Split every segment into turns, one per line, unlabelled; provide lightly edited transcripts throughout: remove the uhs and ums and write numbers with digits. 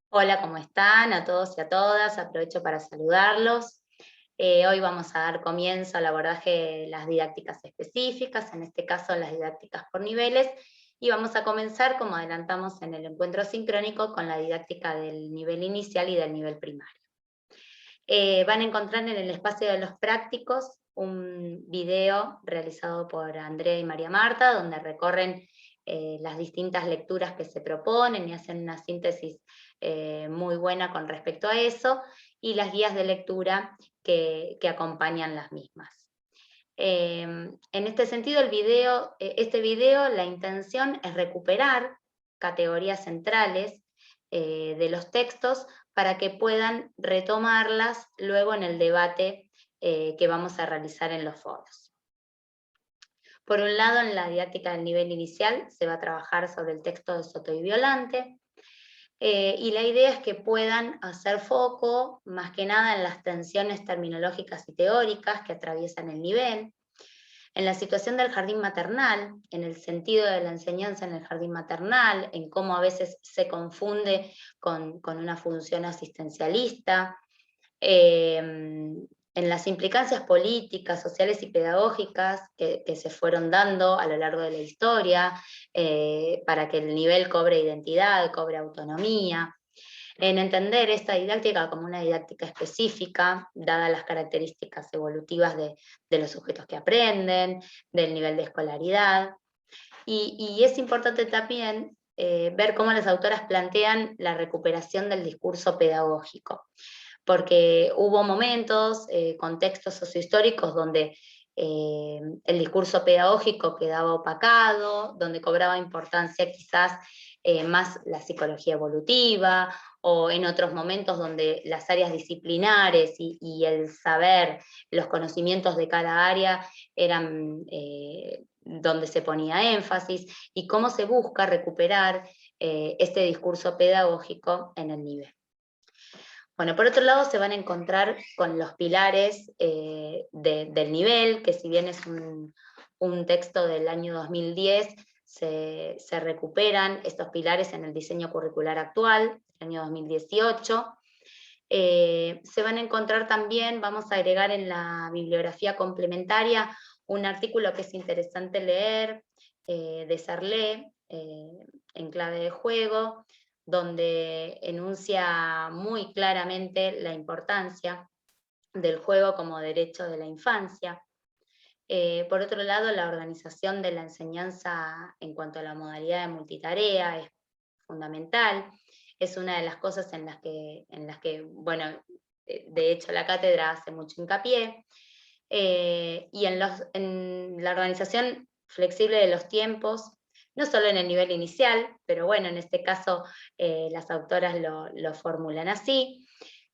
Hola, ¿cómo están? A todos y a todas, aprovecho para saludarlos. Hoy vamos a dar comienzo al abordaje de las didácticas específicas, en este caso las didácticas por niveles, y vamos a comenzar, como adelantamos en el encuentro sincrónico, con la didáctica del nivel inicial y del nivel primario. Van a encontrar en el espacio de los prácticos un video realizado por Andrea y María Marta, donde recorren las distintas lecturas que se proponen y hacen una síntesis muy buena con respecto a eso, y las guías de lectura que acompañan las mismas. En este sentido, este video, la intención es recuperar categorías centrales de los textos para que puedan retomarlas luego en el debate que vamos a realizar en los foros. Por un lado, en la didáctica del nivel inicial se va a trabajar sobre el texto de Soto y Violante, y la idea es que puedan hacer foco más que nada en las tensiones terminológicas y teóricas que atraviesan el nivel, en la situación del jardín maternal, en el sentido de la enseñanza en el jardín maternal, en cómo a veces se confunde con una función asistencialista, en las implicancias políticas, sociales y pedagógicas que se fueron dando a lo largo de la historia, para que el nivel cobre identidad, cobre autonomía, en entender esta didáctica como una didáctica específica, dadas las características evolutivas de los sujetos que aprenden, del nivel de escolaridad. Y es importante también ver cómo las autoras plantean la recuperación del discurso pedagógico, porque hubo momentos, contextos sociohistóricos donde el discurso pedagógico quedaba opacado, donde cobraba importancia quizás más la psicología evolutiva, o en otros momentos donde las áreas disciplinares y el saber, los conocimientos de cada área eran donde se ponía énfasis, y cómo se busca recuperar este discurso pedagógico en el nivel. Bueno, por otro lado se van a encontrar con los pilares del nivel, que si bien es un texto del año 2010, se recuperan estos pilares en el diseño curricular actual, del año 2018. Se van a encontrar también, vamos a agregar en la bibliografía complementaria, un artículo que es interesante leer, de Sarlé, en clave de juego, donde enuncia muy claramente la importancia del juego como derecho de la infancia. Por otro lado, la organización de la enseñanza en cuanto a la modalidad de multitarea es fundamental. Es una de las cosas en las que bueno, de hecho la cátedra hace mucho hincapié. Y en la organización flexible de los tiempos, no solo en el nivel inicial, pero bueno, en este caso las autoras lo formulan así,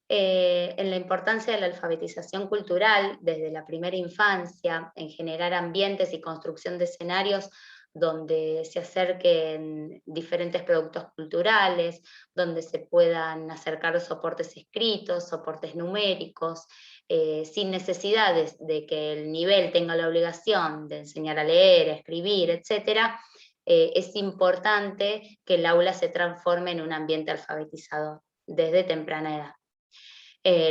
en la importancia de la alfabetización cultural desde la primera infancia, en generar ambientes y construcción de escenarios donde se acerquen diferentes productos culturales, donde se puedan acercar soportes escritos, soportes numéricos, sin necesidades de que el nivel tenga la obligación de enseñar a leer, a escribir, etcétera. Es importante que el aula se transforme en un ambiente alfabetizador desde temprana edad.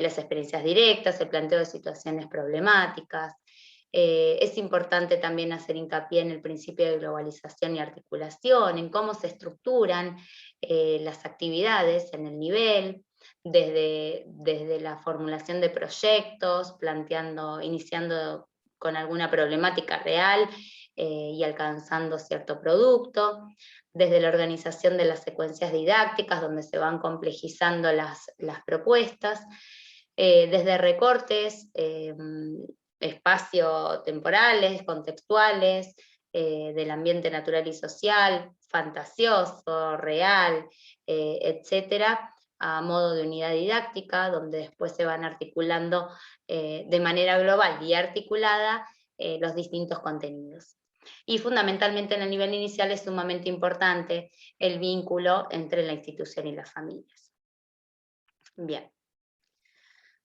Las experiencias directas, el planteo de situaciones problemáticas. Es importante también hacer hincapié en el principio de globalización y articulación, en cómo se estructuran las actividades en el nivel, desde la formulación de proyectos, iniciando con alguna problemática real y alcanzando cierto producto, desde la organización de las secuencias didácticas, donde se van complejizando las propuestas, desde recortes espacio-temporales, contextuales, del ambiente natural y social, fantasioso, real, etcétera, a modo de unidad didáctica, donde después se van articulando de manera global y articulada los distintos contenidos. Y fundamentalmente en el nivel inicial es sumamente importante el vínculo entre la institución y las familias. Bien.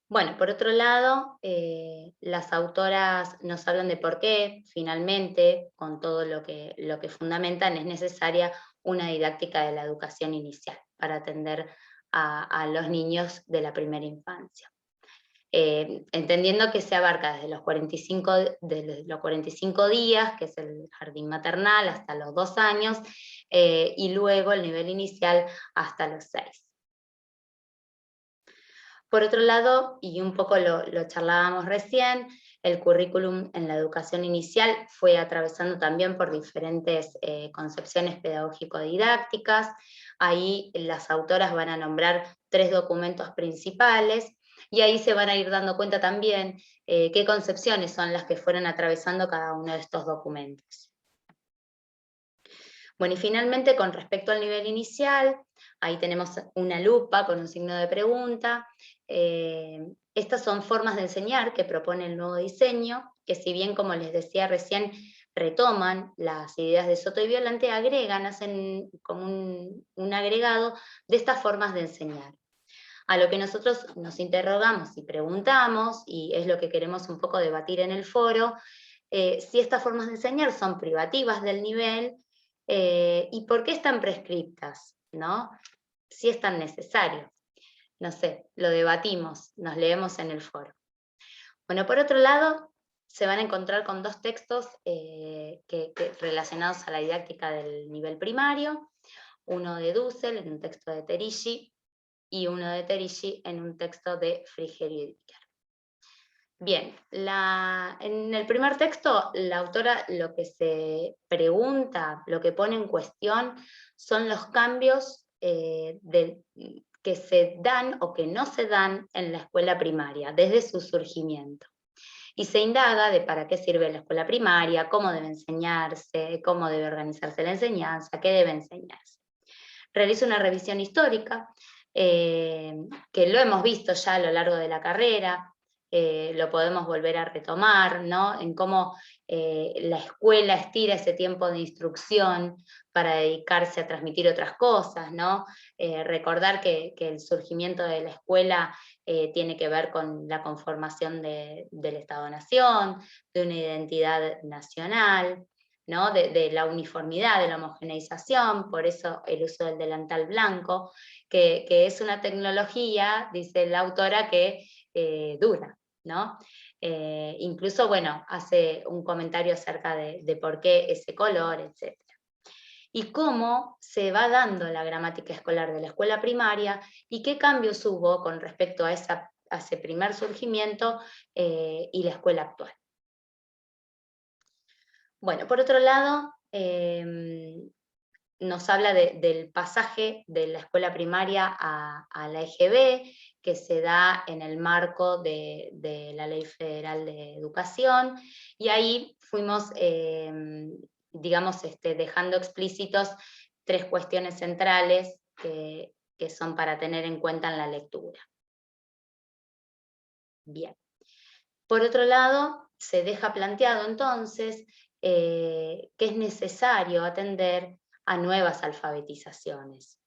Bueno, por otro lado, las autoras nos hablan de por qué, finalmente, con todo lo que fundamentan, es necesaria una didáctica de la educación inicial para atender a los niños de la primera infancia. Entendiendo que se abarca desde los 45 días, que es el jardín maternal, hasta los 2 años, y luego el nivel inicial hasta los 6. Por otro lado, y un poco lo charlábamos recién, el currículum en la educación inicial fue atravesando también por diferentes concepciones pedagógico-didácticas. Ahí las autoras van a nombrar 3 documentos principales, y ahí se van a ir dando cuenta también qué concepciones son las que fueron atravesando cada uno de estos documentos. Bueno, y finalmente con respecto al nivel inicial, ahí tenemos una lupa con un signo de pregunta. Estas son formas de enseñar que propone el nuevo diseño, que si bien, como les decía recién, retoman las ideas de Soto y Violante, agregan, hacen como un agregado de estas formas de enseñar. A lo que nosotros nos interrogamos y preguntamos, y es lo que queremos un poco debatir en el foro, si estas formas de enseñar son privativas del nivel, y por qué están prescriptas, ¿no? Si es tan necesario. No sé, lo debatimos, nos leemos en el foro. Bueno, por otro lado, se van a encontrar con 2 textos relacionados a la didáctica del nivel primario, uno de Dussel en un texto de Terici, y uno de Terici en un texto de Frigerio y Dicker. Bien, en el primer texto, la autora lo que se pregunta, lo que pone en cuestión, son los cambios que se dan o que no se dan en la escuela primaria, desde su surgimiento. Y se indaga de para qué sirve la escuela primaria, cómo debe enseñarse, cómo debe organizarse la enseñanza, qué debe enseñarse. Realiza una revisión histórica, que lo hemos visto ya a lo largo de la carrera, lo podemos volver a retomar, ¿no? En cómo la escuela estira ese tiempo de instrucción para dedicarse a transmitir otras cosas, ¿no? Recordar que el surgimiento de la escuela tiene que ver con la conformación del Estado-Nación, de una identidad nacional, ¿no? De la uniformidad, de la homogeneización, por eso el uso del delantal blanco, que es una tecnología, dice la autora, que dura, ¿no? Incluso, bueno, hace un comentario acerca de por qué ese color, etc. Y cómo se va dando la gramática escolar de la escuela primaria y qué cambios hubo con respecto a ese primer surgimiento y la escuela actual. Bueno, por otro lado, nos habla del pasaje de la escuela primaria a la EGB, que se da en el marco de la Ley Federal de Educación, y ahí fuimos, digamos, dejando explícitos 3 cuestiones centrales que son para tener en cuenta en la lectura. Bien. Por otro lado, se deja planteado entonces que es necesario atender a nuevas alfabetizaciones.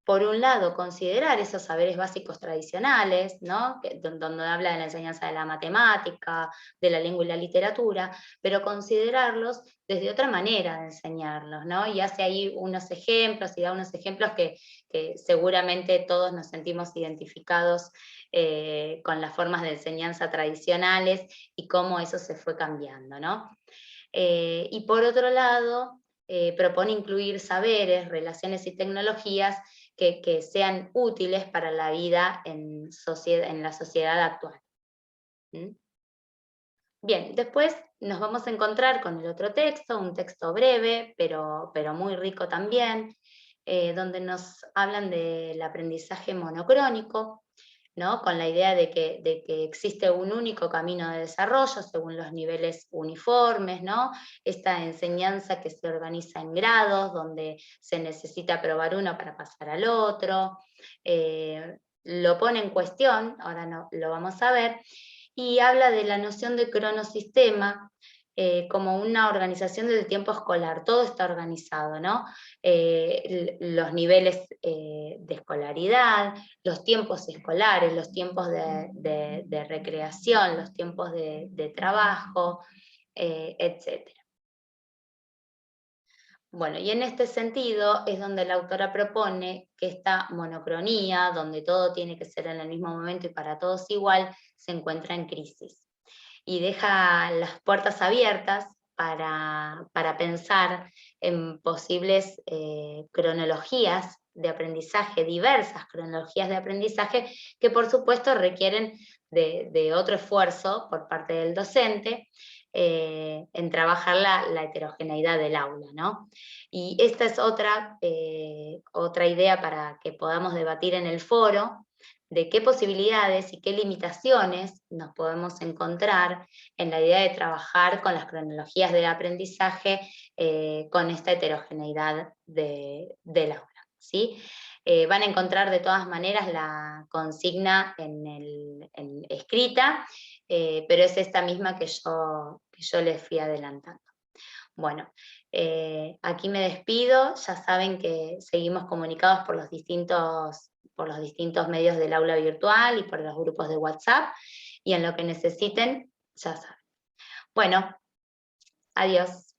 Por un lado, considerar esos saberes básicos tradicionales, ¿no? Donde habla de la enseñanza de la matemática, de la lengua y la literatura, pero considerarlos desde otra manera de enseñarlos, ¿no? Y hace ahí unos ejemplos, y da unos ejemplos que seguramente todos nos sentimos identificados con las formas de enseñanza tradicionales y cómo eso se fue cambiando, ¿no? Y por otro lado, propone incluir saberes, relaciones y tecnologías que sean útiles para la vida en la sociedad actual. ¿Mm? Bien, después nos vamos a encontrar con el otro texto, un texto breve, pero muy rico también, donde nos hablan del aprendizaje monocrónico, ¿no? Con la idea de que existe un único camino de desarrollo según los niveles uniformes, ¿no? Esta enseñanza que se organiza en grados, donde se necesita aprobar uno para pasar al otro, lo pone en cuestión, ahora no, lo vamos a ver, y habla de la noción de cronosistema, como una organización del tiempo escolar, todo está organizado, ¿no? Los niveles de escolaridad, los tiempos escolares, los tiempos de recreación, los tiempos de trabajo, etc. Bueno, y en este sentido es donde la autora propone que esta monocronía, donde todo tiene que ser en el mismo momento y para todos igual, se encuentra en crisis. Y deja las puertas abiertas para pensar en posibles cronologías de aprendizaje, diversas cronologías de aprendizaje, que por supuesto requieren de otro esfuerzo por parte del docente, en trabajar la heterogeneidad del aula, ¿no? Y esta es otra idea para que podamos debatir en el foro, de qué posibilidades y qué limitaciones nos podemos encontrar en la idea de trabajar con las cronologías del aprendizaje, con esta heterogeneidad del aula, ¿sí? Van a encontrar de todas maneras la consigna escrita, pero es esta misma que yo les fui adelantando. Bueno, aquí me despido, ya saben que seguimos comunicados por los distintos medios del aula virtual y por los grupos de WhatsApp, y en lo que necesiten, ya saben. Bueno, adiós.